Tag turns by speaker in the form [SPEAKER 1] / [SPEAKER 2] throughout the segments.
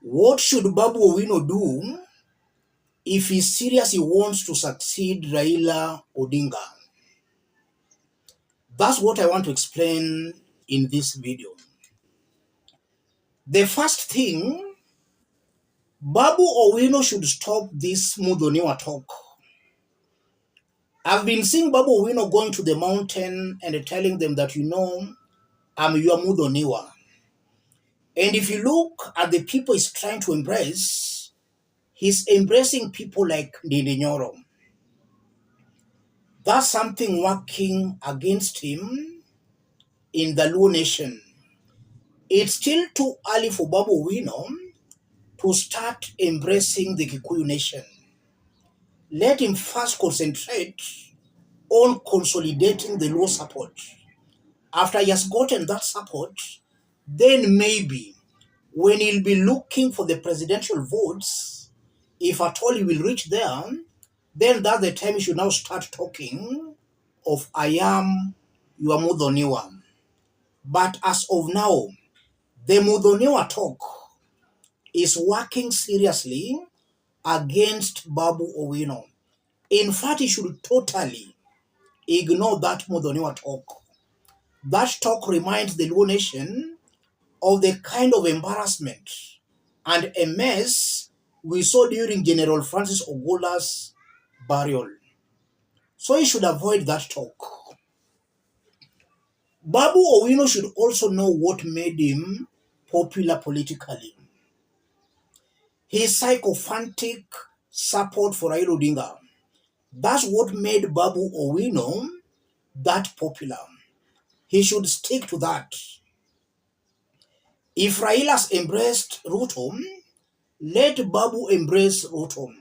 [SPEAKER 1] What should Babu Owino do if he's serious he wants to succeed Raila Odinga? That's what I want to explain in this video. The first thing, Babu Owino should stop this MUTHONIWA talk. I've been seeing Babu Owino going to the mountain and telling them that, I'm your MUTHONIWA. And if you look at the people he's trying to embrace, he's embracing people like Nyoro. That's something working against him in the Luo nation. It's still too early for Babu Owino to start embracing the Kikuyu nation. Let him first concentrate on consolidating the Luo support. After he has gotten that support, then maybe when he'll be looking for the presidential votes, if at all he will reach there, then that's the time he should now start talking of I am your MUTHONIWA. But as of now, the MUTHONIWA talk is working seriously against Babu Owino. In fact, he should totally ignore that MUTHONIWA talk. That talk reminds the Luo nation of the kind of embarrassment and a mess we saw during General Francis Ogola's burial. So he should avoid that talk. Babu Owino should also know what made him popular politically. His sycophantic support for Raila Odinga. That's what made Babu Owino that popular. He should stick to that. If Raila's embraced Ruto, let Babu embrace Ruto.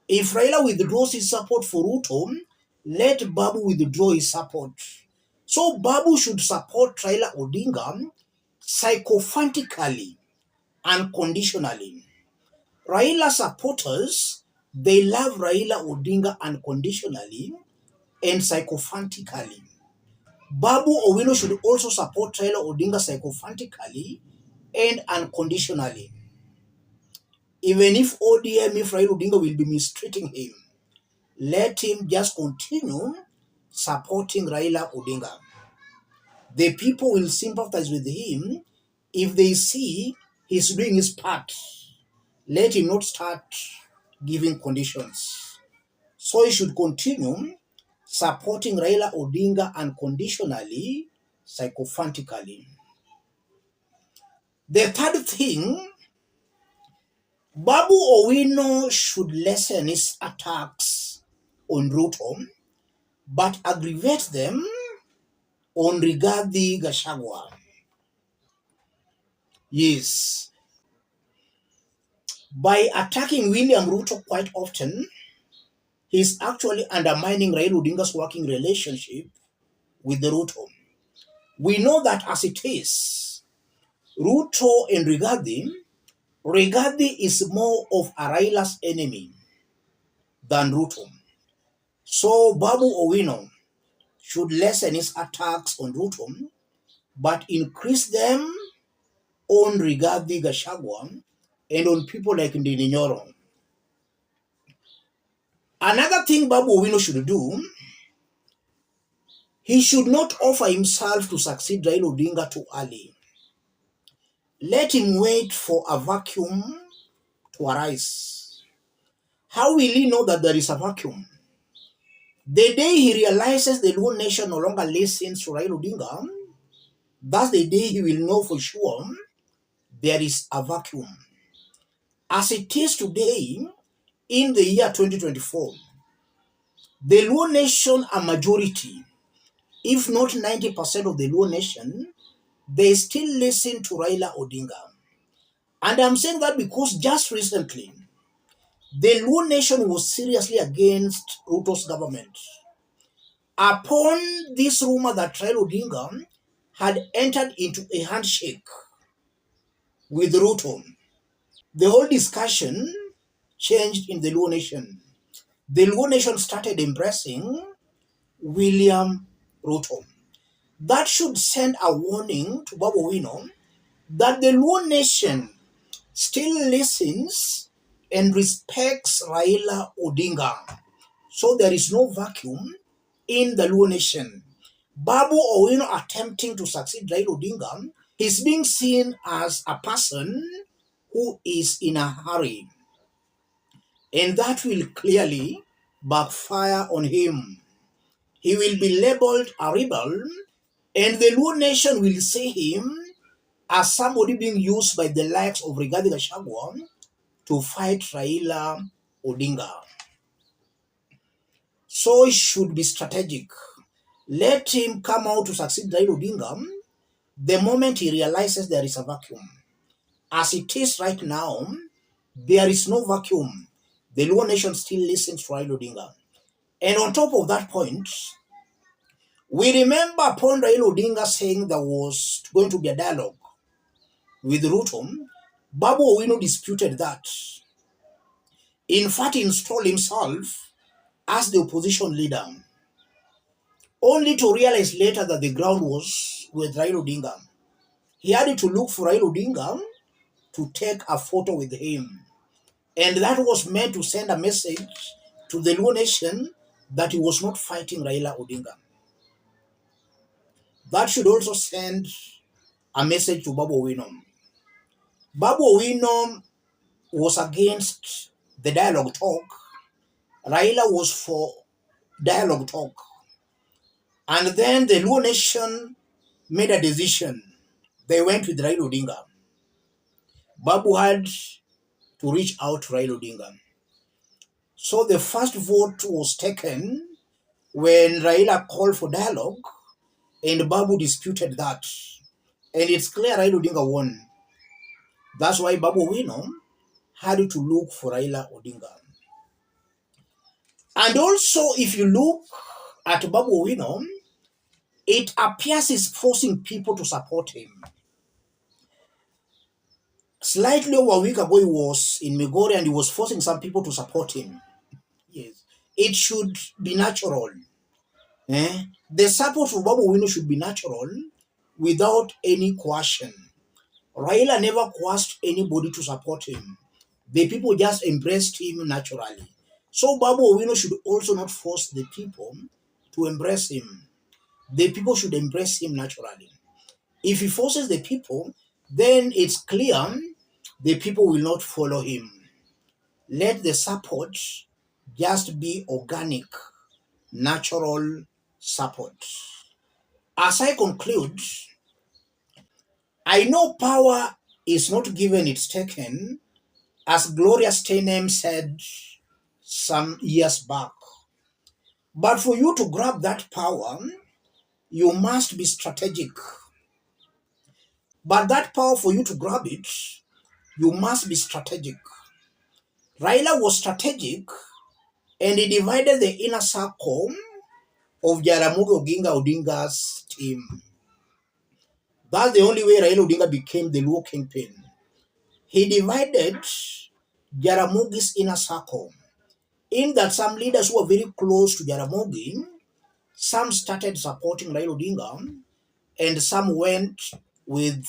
[SPEAKER 1] If Raila withdraws his support for Ruto, let Babu withdraw his support. So Babu should support Raila Odinga sycophantically and conditionally. Raila supporters, they love Raila Odinga unconditionally and sycophantically. Babu Owino should also support Raila Odinga sycophantically and unconditionally. Even if ODM, if Raila Odinga will be mistreating him, let him just continue supporting Raila Odinga. The people will sympathize with him if they see he's doing his part. Let him not start giving conditions. So he should continue supporting Raila Odinga unconditionally, sycophantically. The third thing, Babu Owino should lessen his attacks on Ruto, but aggravate them on Rigathi Gachagua. Yes. By attacking William Ruto quite often, he's actually undermining Raila Odinga's working relationship with the Ruto. We know that as it is, Ruto and Rigathi is more of a Raila's enemy than Ruto. So Babu Owino should lessen his attacks on Ruto, but increase them on Rigathi Gachagua and on people like Nyoro. Another thing Babu Owino should do, he should not offer himself to succeed Raila Odinga too early. Let him wait for a vacuum to arise. How will he know that there is a vacuum? The day he realizes the Luo nation no longer listens to Raila Odinga, that's the day he will know for sure there is a vacuum. As it is today, in the year 2024, the Luo nation, a majority, if not 90% of the Luo nation, they still listen to Raila Odinga. And I'm saying that because just recently, the Luo nation was seriously against Ruto's government. Upon this rumor that Raila Odinga had entered into a handshake with Ruto, the whole discussion changed in the Luo nation. The Luo nation started embracing William Ruto. That should send a warning to Babu Owino that the Luo nation still listens and respects Raila Odinga. So there is no vacuum in the Luo nation. Babu Owino attempting to succeed Raila Odinga is being seen as a person who is in a hurry, and that will clearly backfire on him. He will be labeled a rebel, and the Luo nation will see him as somebody being used by the likes of Rigathi Gachagua to fight Raila Odinga. So it should be strategic. Let him come out to succeed Raila Odinga the moment he realizes there is a vacuum. As it is right now, there is no vacuum. The Luo nation still listens to Raila Odinga. And on top of that point, we remember upon Raila Odinga saying there was going to be a dialogue with Ruto, Babu Owino disputed that. In fact, he installed himself as the opposition leader, only to realize later that the ground was with Raila Odinga. He had to look for Raila Odinga to take a photo with him. And that was meant to send a message to the Luo nation that he was not fighting Raila Odinga. That should also send a message to Babu Owino. Babu Owino was against the dialogue talk. Raila was for dialogue talk. And then the Luo nation made a decision. They went with Raila Odinga. Babu had to reach out to Raila Odinga. So the first vote was taken when Raila called for dialogue, and Babu disputed that. And it's clear Raila Odinga won. That's why Babu Owino had to look for Raila Odinga. And also, if you look at Babu Owino, it appears he's forcing people to support him. Slightly over a week ago, he was in Migori and he was forcing some people to support him. Yes. It should be natural. The support for Babu Owino should be natural without any coercion. Raila never coerced anybody to support him. The people just embraced him naturally. So Babu Owino should also not force the people to embrace him. The people should embrace him naturally. If he forces the people, then it's clear the people will not follow him. Let the support just be organic, natural support. As I conclude, I know power is not given, it's taken, as Gloria Steinem said some years back. But for you to grab that power, you must be strategic. But that power, for you to grab it, you must be strategic. Raila was strategic, and he divided the inner circle of Jaramogi Oginga Odinga's team. That's the only way Raila Odinga became the Luo kingpin. He divided Jaramogi's inner circle, in that some leaders who were very close to Jaramogi, some started supporting Raila Odinga, and some went with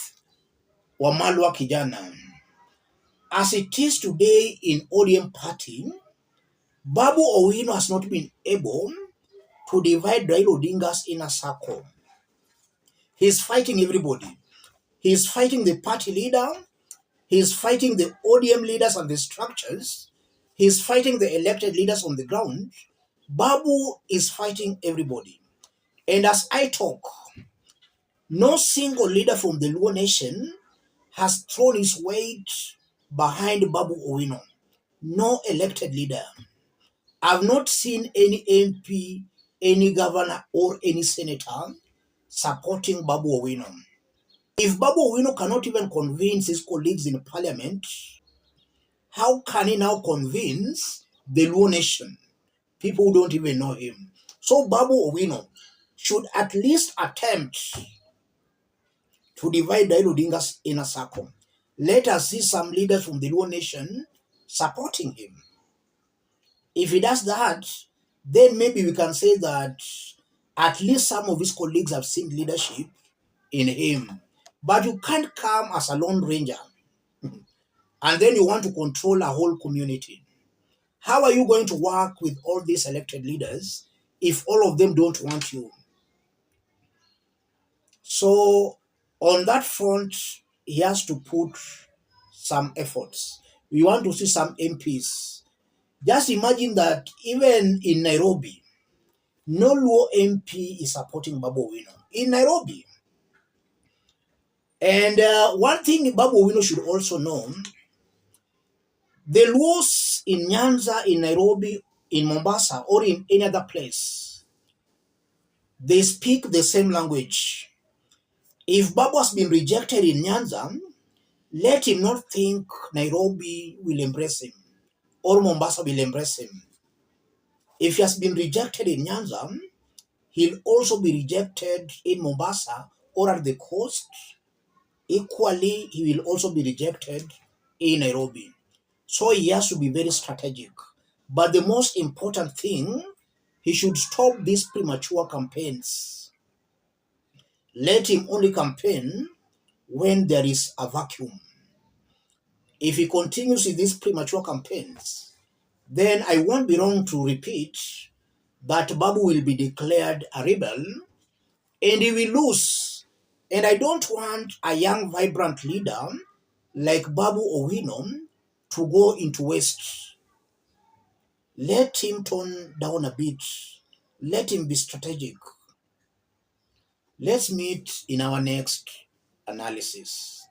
[SPEAKER 1] Wamalwa Kijana. As it is today in ODM party, Babu Owino has not been able to divide Raila Odinga's inner circle. He's fighting everybody. He's fighting the party leader. He's fighting the ODM leaders and the structures. He's fighting the elected leaders on the ground. Babu is fighting everybody. And as I talk, no single leader from the Luo nation has thrown his weight behind Babu Owino. No elected leader. I've not seen any MP, any governor, or any senator supporting Babu Owino. If Babu Owino cannot even convince his colleagues in parliament, how can he now convince the Luo nation? People who don't even know him. So Babu Owino should at least attempt to divide Raila Odinga's inner circle. Let us see some leaders from the Luo nation supporting him. If he does that, then maybe we can say that at least some of his colleagues have seen leadership in him. But you can't come as a lone ranger. and then you want to control a whole community. How are you going to work with all these elected leaders if all of them don't want you? So on that front, he has to put some efforts. We want to see some MPs. Just imagine that even in Nairobi, no Luo MP is supporting Babu Owino in Nairobi. And one thing Babu Owino should also know, the Luos in Nyanza, in Nairobi, in Mombasa, or in any other place, they speak the same language. If Babu has been rejected in Nyanza, let him not think Nairobi will embrace him or Mombasa will embrace him. If he has been rejected in Nyanza, he'll also be rejected in Mombasa or at the coast. Equally, he will also be rejected in Nairobi. So he has to be very strategic. But the most important thing, he should stop these premature campaigns. Let him only campaign when there is a vacuum. If he continues with these premature campaigns, then I won't be wrong to repeat that Babu will be declared a rebel and he will lose. And I don't want a young, vibrant leader like Babu Owino to go into waste. Let him tone down a bit. Let him be strategic. Let's meet in our next analysis.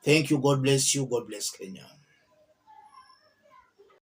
[SPEAKER 1] Thank you. God bless you. God bless Kenya.